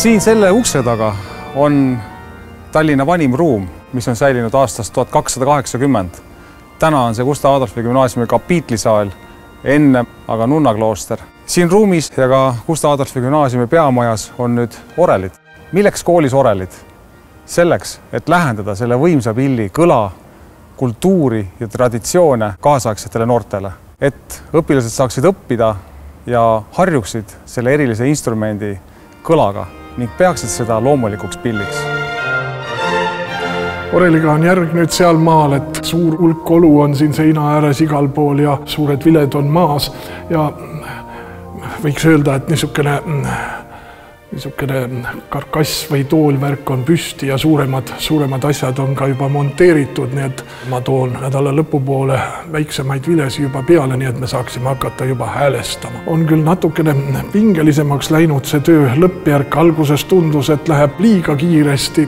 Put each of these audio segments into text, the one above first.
Siin selle ukse taga on Tallinna vanim ruum, mis on säilinud aastast 1280. Täna on see Gustav Adolfi gümnaasiumi kapiitlisaal, enne aga nunnaklooster. Siin ruumis ja ka Gustav Adolfi gümnaasiumi peamajas on nüüd orelid. Milleks koolis orelid? Selleks, et lähendada selle võimsa pilli kõla, kultuuri ja traditsioone kaasaegsetele noortele. Et õpilased saaksid õppida ja harjuksid selle erilise instrumendi kõlaga ning peaksid seda loomulikuks pilliks. Oreliga on järg nüüd seal maal, et suur hulk olu on siin seina ääres igal pool ja suured viled on maas ja võiks öelda, et niisugune karkass või toolvärk on püsti ja suuremad asjad on ka juba monteeritud, nii et ma toon nädala lõpupoole väiksemaid vilesi juba peale, nii et me saaksime hakata juba häälestama. On küll natukene pingelisemaks läinud see töö lõppjärk, alguses tundus, et läheb liiga kiiresti,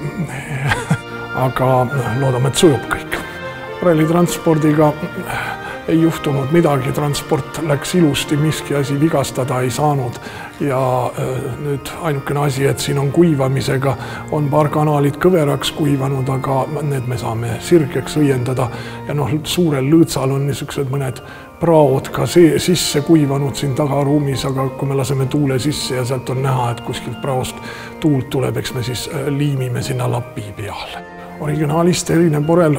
aga loodame, et sujub kõik. Oreli transpordiga ei juhtunud midagi, transport läks ilusti, miski asi vigastada ei saanud ja nüüd ainukene asi, et siin on kuivamisega, on paar kanalit kõveraks kuivanud, aga need me saame sirgeks õiendada ja suurel lõõtsal on niisugused mõned praod ka sisse kuivanud siin tagaruumis, aga kui me laseme tuule sisse ja sealt on näha, et kuskilt praost tuult tuleb, eks me siis liimime sinna lapi peale. Originaalist erineb orel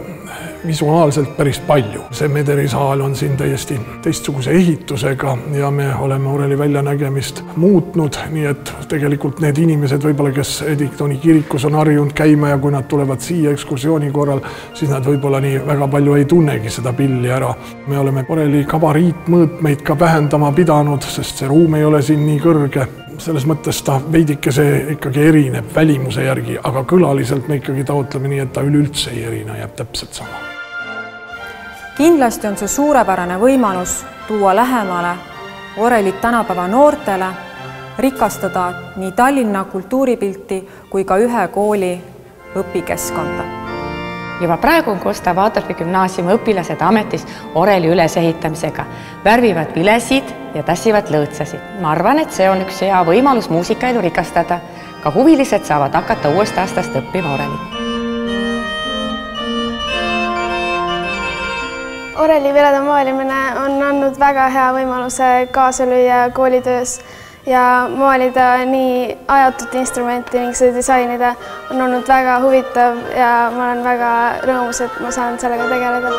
visuaalselt päris palju. See Mederi-saal on siin täiesti teistsuguse ehitusega ja me oleme oreli väljanägemist muutnud, nii et tegelikult need inimesed võib-olla, kes Ediktoni kirikus on harjunud käima ja kui nad tulevad siia ekskursiooni korral, siis nad võib-olla nii väga palju ei tunnegi seda pilli ära. Me oleme oreli gabariitmõõtmeid ka vähendama pidanud, sest see ruum ei ole siin nii kõrge. Selles mõttes ta veidike see ikkagi erineb välimuse järgi, aga kõlaliselt me ikkagi taotleme nii, et ta üleüldse ei erine, jääb täpselt sama. Kindlasti on see suurepärane võimalus tuua lähemale orelit tänapäeva noortele, rikastada nii Tallinna kultuuripilti kui ka ühe kooli õpikeskkonda. Juba praegu on Gustav Adolfi gümnaasiumi õpilased ametis oreli ülesehitamisega, värvivad vilesid ja tassivad lõõtsasid. Ma arvan, et see on üks hea võimalus muusikaelu rikastada. Ka huvilised saavad hakata uuest aastast õppima orelit. Oreli vilede maalimine on andnud väga hea võimaluse kaasa lüüa koolitöös ja maalida nii ajatut instrumenti ning seda disainida on olnud väga huvitav ja ma olen väga rõõmus, et ma saan sellega tegeleda.